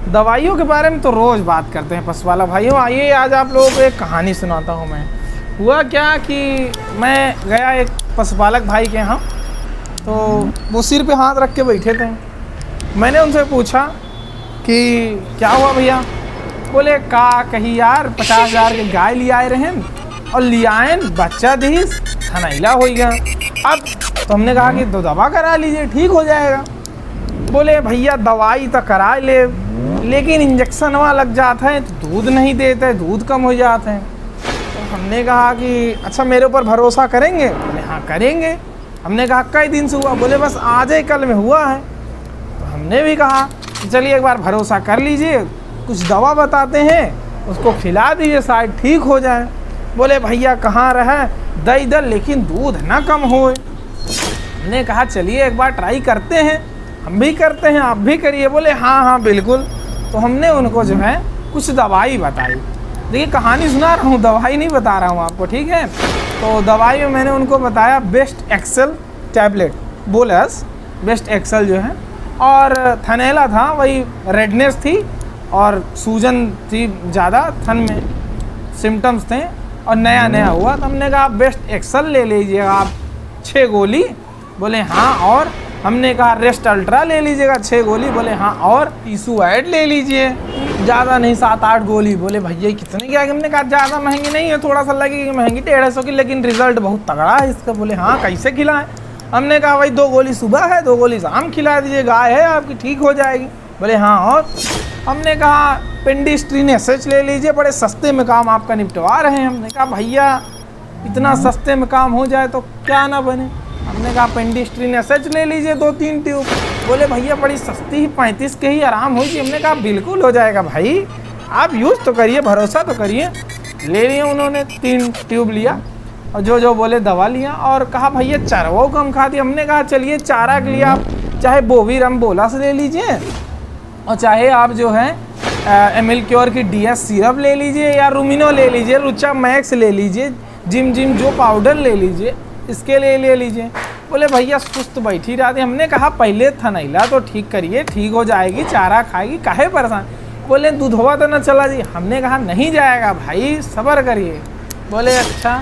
दवाइयों के बारे में तो रोज़ बात करते हैं पशुपालक भाइयों। आइए आज आप लोगों को एक कहानी सुनाता हूँ मैं। हुआ क्या कि मैं गया एक पशुपालक भाई के यहाँ, तो वो सिर पे हाथ रख के बैठे थे। मैंने उनसे पूछा कि क्या हुआ भैया? बोले का कही यार 50,000 के गाय ले आए रहें और ले आए बच्चा दीस थनैला हो गया। अब तो हमने कहा कि तो दवा करा लीजिए, ठीक हो जाएगा। बोले भैया दवाई तो करा ले, लेकिन इंजेक्शन वहाँ लग जाता है तो दूध नहीं देते, दूध कम हो जाते हैं। तो हमने कहा कि अच्छा मेरे ऊपर भरोसा करेंगे? बोले हाँ करेंगे। हमने कहा कई दिन से हुआ? बोले बस आज ही कल में हुआ है। तो हमने भी कहा कि चलिए एक बार भरोसा कर लीजिए, कुछ दवा बताते हैं उसको खिला दीजिए, शायद ठीक हो जाए। बोले भैया कहाँ रहा दई दर, लेकिन दूध ना कम होए। हमने कहा चलिए एक बार ट्राई करते हैं, हम भी करते हैं आप भी करिए। बोले हाँ हाँ बिल्कुल। तो हमने उनको जो है कुछ दवाई बताई। देखिए कहानी सुना रहा हूँ, दवाई नहीं बता रहा हूँ आपको, ठीक है। तो दवाई में मैंने उनको बताया best excel tablet, bolus best excel जो है, और थनैला था, वही रेडनेस थी और सूजन थी ज़्यादा, थन में सिम्टम्स थे और नया नया हुआ। तो हमने कहा बेस्ट एक्सेल ले लीजिएगा आप 6 गोली। बोले हाँ। और हमने कहा रेस्ट अल्ट्रा ले लीजिएगा 6 गोली। बोले हाँ। और टीसू ऐड ले लीजिए, ज़्यादा नहीं 7-8 गोली। बोले भैया कितने क्या? हमने कहा ज़्यादा महंगी नहीं है, थोड़ा सा लगेगी महंगी 150 की, लेकिन रिजल्ट बहुत तगड़ा है इसका। बोले हाँ कैसे खिलाएं? हमने कहा भाई 2 गोली सुबह है 2 गोली शाम खिला दीजिए, गाय है आपकी ठीक हो जाएगी। बोले हाँ। और हमने कहा पेंडिस्ट्रीन एसएच ले लीजिए, बड़े सस्ते में काम आपका निपटवा रहे हैं। हमने कहा भैया इतना सस्ते में काम हो जाए तो क्या ना बने। हमने कहा पेंडिस्ट्रीन एसएच ले लीजिए 2-3 ट्यूब। बोले भैया बड़ी सस्ती ही 35 के ही आराम होगी। हमने कहा बिल्कुल हो जाएगा भाई, आप यूज़ तो करिए, भरोसा तो करिए। ले लिए उन्होंने, 3 ट्यूब लिया और जो बोले दवा लिया। और कहा भैया चरवा कम खा दिया। हमने कहा चलिए चारा के लिए आप चाहे बोवीरम बोला से ले लीजिए, और चाहे आप जो है एमिल क्योर की डीएस सिरप ले लीजिए, या रूमिनो ले लीजिए, रुचा मैक्स ले लीजिए, जिम जो पाउडर ले लीजिए, इसके लिए ले लीजिए। बोले भैया सुस्त बैठी रहती। हमने कहा पहले थनैला तो ठीक करिए, ठीक हो जाएगी, चारा खाएगी, काहे परेशान? बोले दूधवा तो ना चला जी। हमने कहा नहीं जाएगा भाई, सब्र करिए। बोले अच्छा।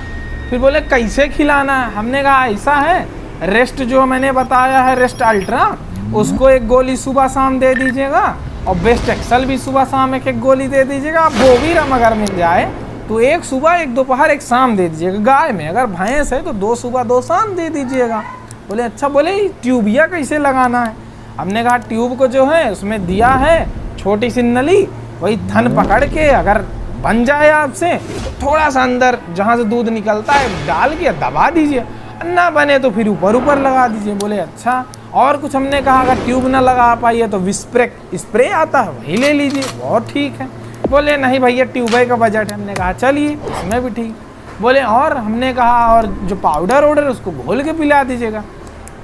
फिर बोले कैसे खिलाना है? हमने कहा ऐसा है, रेस्ट जो मैंने बताया है रेस्ट अल्ट्रा, उसको 1 गोली सुबह शाम दे दीजिएगा, और बेस्ट एक्सेल भी सुबह शाम 1-1 गोली दे दीजिएगा। बोवीरम अगर मिल जाए तो 1 सुबह 1 दोपहर 1 शाम दे दीजिएगा। गाय में अगर भैंस है तो 2 सुबह 2 शाम दे दीजिएगा। बोले अच्छा। बोले ट्यूबिया कैसे लगाना है? हमने कहा ट्यूब को जो है उसमें दिया है छोटी सी नली, वही थन पकड़ के अगर बन जाए आपसे तो थोड़ा सा अंदर जहाँ से दूध निकलता है डाल के दबा दीजिए, ना बने तो फिर ऊपर लगा दीजिए। बोले अच्छा। और कुछ? हमने कहा अगर ट्यूब ना लगा पाइए तो स्प्रे आता है वही ले लीजिए, बहुत ठीक है। बोले नहीं भैया ट्यूब का बजट है। हमने कहा चलिए इसमें भी ठीक। बोले और? हमने कहा और जो पाउडर उसको घोल के पिला दीजिएगा।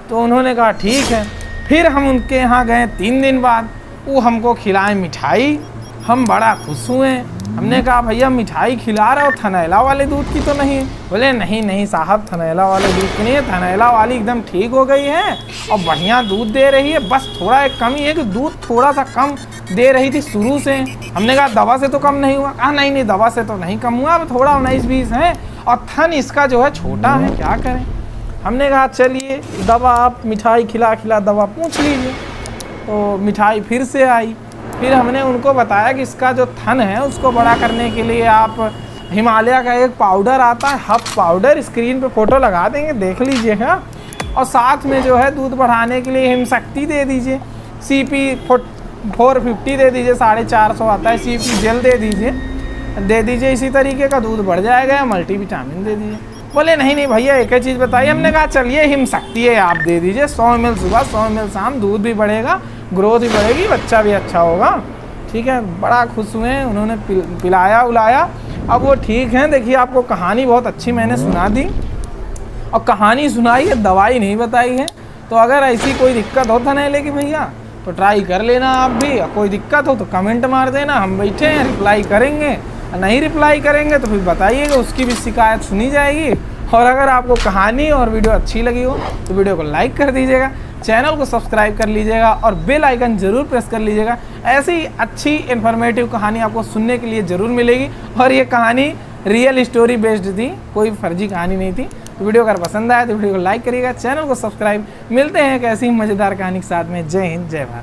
तो उन्होंने कहा ठीक है। फिर हम उनके यहाँ गए 3 दिन बाद, वो हमको खिलाए मिठाई, हम बड़ा खुश हुए। हमने कहा भैया मिठाई खिला रहे हो, थनैला वाले दूध की तो नहीं? बोले नहीं साहब थनैला वाले दूध की नहीं है, थनैला वाली एकदम ठीक हो गई है और बढ़िया दूध दे रही है, बस थोड़ा एक कमी है कि दूध थोड़ा सा कम दे रही थी शुरू से। हमने कहा दवा से तो कम नहीं हुआ? कहा नहीं दवा से तो नहीं कम हुआ, अब थोड़ा 19-20 है और थन इसका जो है छोटा है, क्या करें। हमने कहा चलिए दवा आप मिठाई खिला दवा पूछ लीजिए। तो मिठाई फिर से आई। फिर हमने उनको बताया कि इसका जो थन है उसको बड़ा करने के लिए आप हिमालय का एक पाउडर आता है, हब पाउडर, स्क्रीन पे फ़ोटो लगा देंगे देख लीजिएगा, और साथ में जो है दूध बढ़ाने के लिए हिमशक्ति दे दीजिए, CP 450 दे दीजिए, 450 आता है, CP जेल दे दीजिए, इसी तरीके का दूध बढ़ जाएगा। मल्टीविटामिन दे दीजिए। बोले नहीं भैया एक ही चीज़ बताइए। हमने कहा चलिए हिमशक्ति है आप दे दीजिए, 100 ml सुबह 100 ml शाम, दूध भी बढ़ेगा, ग्रोथ भी बढ़ेगी, बच्चा भी अच्छा होगा। ठीक है, बड़ा खुश हुए, उन्होंने पिलाया उलाया, अब वो ठीक हैं। देखिए आपको कहानी बहुत अच्छी मैंने सुना दी, और कहानी सुनाई है, दवाई नहीं बताई है। तो अगर ऐसी कोई दिक्कत हो थनैले की भैया तो ट्राई कर लेना आप भी, और कोई दिक्कत हो तो कमेंट मार देना, हम बैठे हैं रिप्लाई करेंगे। नहीं रिप्लाई करेंगे तो फिर बताइएगा, उसकी भी शिकायत सुनी जाएगी और अगर आपको कहानी और वीडियो अच्छी लगी हो तो वीडियो को लाइक कर दीजिएगा, चैनल को सब्सक्राइब कर लीजिएगा और बेल आइकन ज़रूर प्रेस कर लीजिएगा। ऐसी अच्छी इन्फॉर्मेटिव कहानी आपको सुनने के लिए ज़रूर मिलेगी। और ये कहानी रियल स्टोरी बेस्ड थी, कोई फर्जी कहानी नहीं थी। तो वीडियो अगर पसंद आया तो वीडियो को लाइक करिएगा, चैनल को सब्सक्राइब। मिलते हैं एक ऐसी मज़ेदार कहानी के साथ में। जय हिंद, जय भारत।